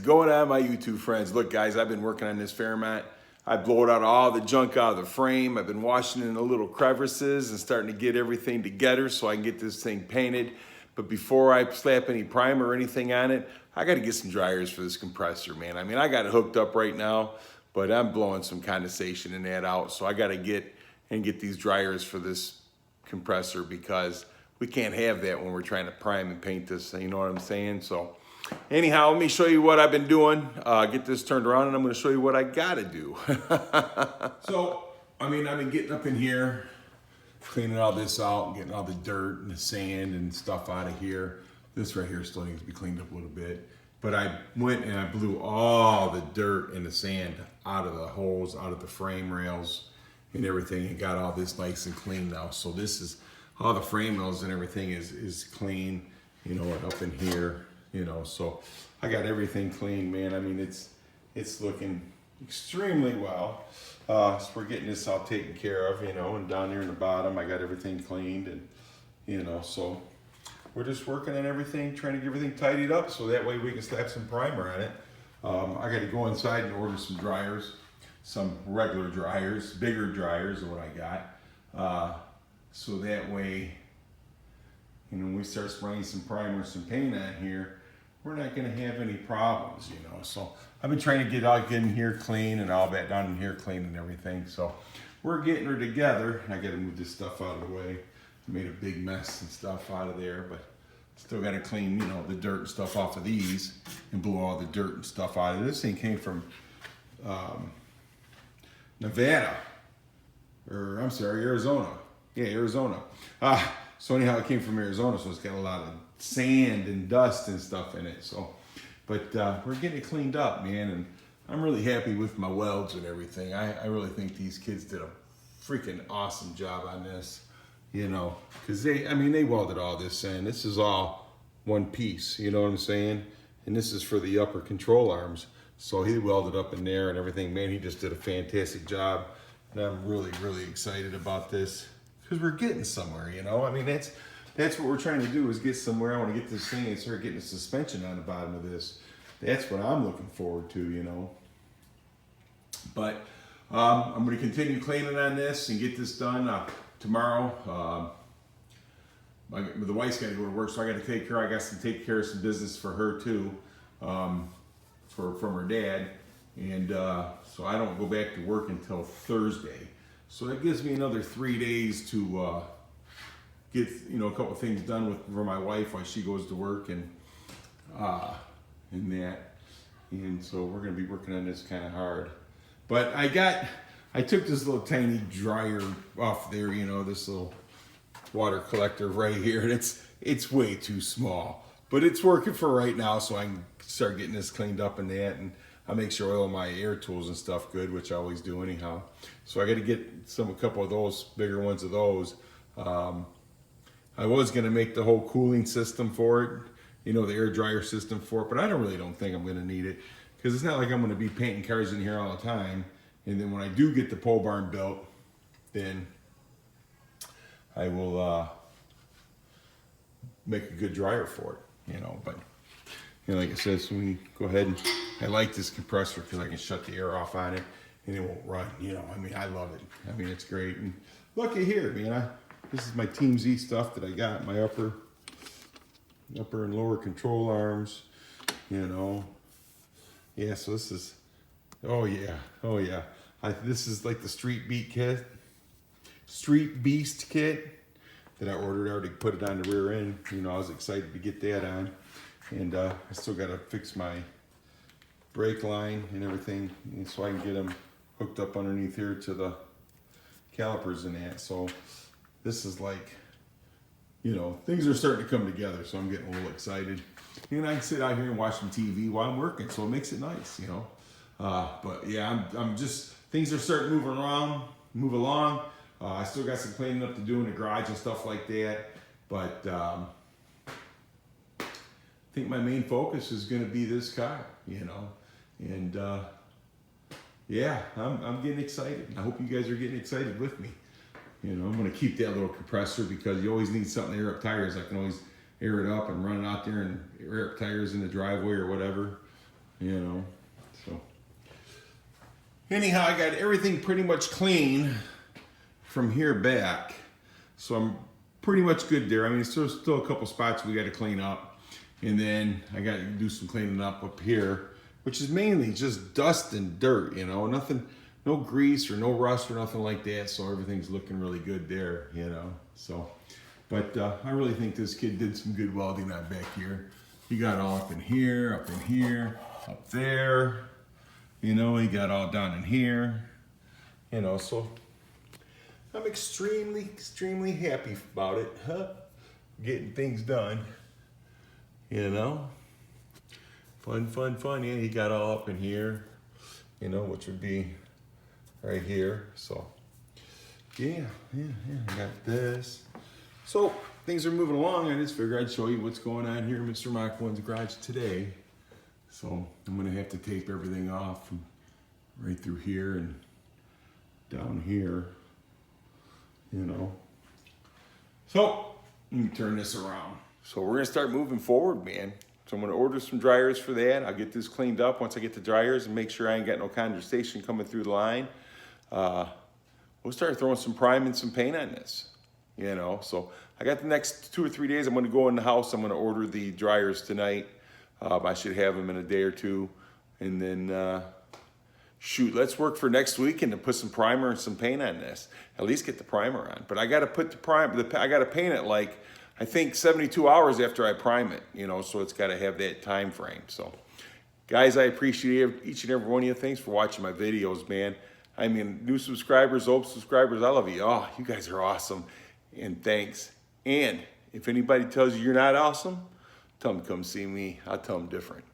going on, my YouTube friends? Look, guys, I've been working on this Fairmont. I blowed out all the junk out of the frame. I've been washing in the little crevices and starting to get everything together so I can get this thing painted. But before I slap any primer or anything on it, I got to get some dryers for this compressor, man. I mean, I got it hooked up right now, but I'm blowing some condensation and that out. So I got to get these dryers for this compressor because we can't have that when we're trying to prime and paint this, you know what I'm saying? So anyhow, let me show you what I've been doing, get this turned around, and I'm gonna show you what I gotta do. So, I mean, I've been getting up in here, cleaning all this out, getting all the dirt and the sand and stuff out of here. This right here still needs to be cleaned up a little bit. But I went and I blew all the dirt and the sand out of the holes, out of the frame rails and everything, and got all this nice and clean now. So this is, all the frame rails and everything is clean, you know, and up in here, you know, so I got everything clean, man. I mean, it's looking extremely well. So we're getting this all taken care of, you know, and down here in the bottom, I got everything cleaned, and, you know, so we're just working on everything, trying to get everything tidied up so that way we can slap some primer on it. I got to go inside and order some dryers, some regular dryers, bigger dryers than what I got. So that way, you know, when we start spraying some primer, some paint on here, we're not going to have any problems, you know. So I've been trying to get in here clean and all that down in here clean and everything. So we're getting her together. I got to move this stuff out of the way. I made a big mess and stuff out of there, but still got to clean, you know, the dirt and stuff off of these and blow all the dirt and stuff out of it. This thing came from Nevada, or I'm sorry, Arizona. Yeah, Arizona. So anyhow, it came from Arizona, so it's got a lot of sand and dust and stuff in it. So, but we're getting it cleaned up, man, and I'm really happy with my welds and everything. I really think these kids did a freaking awesome job on this, you know, because they welded all this in. This is all one piece, you know what I'm saying? And this is for the upper control arms. So he welded up in there and everything. Man, he just did a fantastic job, and I'm really, really excited about this. Because we're getting somewhere, you know. I mean, that's what we're trying to do, is get somewhere. I want to get this thing and start getting a suspension on the bottom of this. That's what I'm looking forward to, you know. But I'm going to continue cleaning on this and get this done tomorrow. The wife's got to go to work, so I got to take care of some business for her too, from her dad, and so I don't go back to work until Thursday. So that gives me another 3 days to get, you know, a couple things done for my wife while she goes to work and that. And so we're gonna be working on this kind of hard. But I took this little tiny dryer off there, you know, this little water collector right here, and it's way too small. But it's working for right now, so I can start getting this cleaned up and that, and I make sure I oil my air tools and stuff good, which I always do anyhow. So I got to get a couple of those, bigger ones of those. I was going to make the whole cooling system for it, you know, the air dryer system for it, but I don't think I'm going to need it, because it's not like I'm going to be painting cars in here all the time. And then when I do get the pole barn built, then I will make a good dryer for it, you know. But you know, like I said, so we go ahead and I like this compressor because I can shut the air off on it and it won't run, you know. I mean, I love it. I mean, it's great. And look at here, man. This is my Team Z stuff that I got, my upper and lower control arms, you know. Yeah, so this is, oh yeah. This is like the Street Beast kit that I ordered. I already put it on the rear end. You know, I was excited to get that on. And I still got to fix my brake line and everything, and so I can get them hooked up underneath here to the calipers and that. So this is like, you know, things are starting to come together, so I'm getting a little excited. And I can sit out here and watch some TV while I'm working, so it makes it nice, you know. But yeah, I'm just, things are starting to move along. I still got some cleaning up to do in the garage and stuff like that, but I think my main focus is going to be this car, you know, and yeah, I'm getting excited. I hope you guys are getting excited with me. You know, I'm going to keep that little compressor because you always need something to air up tires. I can always air it up and run it out there and air up tires in the driveway or whatever. you know. So anyhow, I got everything pretty much clean from here back. So I'm pretty much good there. I mean, there's still a couple spots we got to clean up. And then I got to do some cleaning up here, which is mainly just dust and dirt, you know, nothing, no grease or no rust or nothing like that. So everything's looking really good there, you know. So, but I really think this kid did some good welding on back here. He got all up in here, up there, you know, he got all down in here, you know, so I'm extremely, extremely happy about it, huh? Getting things done, you know? Fun, fun, fun. Yeah, he got all up in here, you know, which would be right here. So, yeah, I got this. So, things are moving along. I just figured I'd show you what's going on here in Mr. Mach 1's garage today. So, I'm going to have to tape everything off from right through here and down here. You know, so let me turn this around. So we're gonna start moving forward, man. So I'm gonna order some dryers for that. I'll get this cleaned up once I get the dryers and make sure I ain't got no condensation coming through the line. We'll start throwing some prime and some paint on this, you know. So I got the next 2 or 3 days. I'm gonna go in the house. I'm gonna order the dryers tonight. I should have them in a day or two, and then shoot, let's work for next week and to put some primer and some paint on this. At least get the primer on. But I got to put the primer, I got to paint it like, I think 72 hours after I prime it, you know, so it's got to have that time frame. So, guys, I appreciate each and every one of you. Thanks for watching my videos, man. I mean, new subscribers, old subscribers, I love you. Oh, you guys are awesome. And thanks. And if anybody tells you you're not awesome, tell them to come see me. I'll tell them different.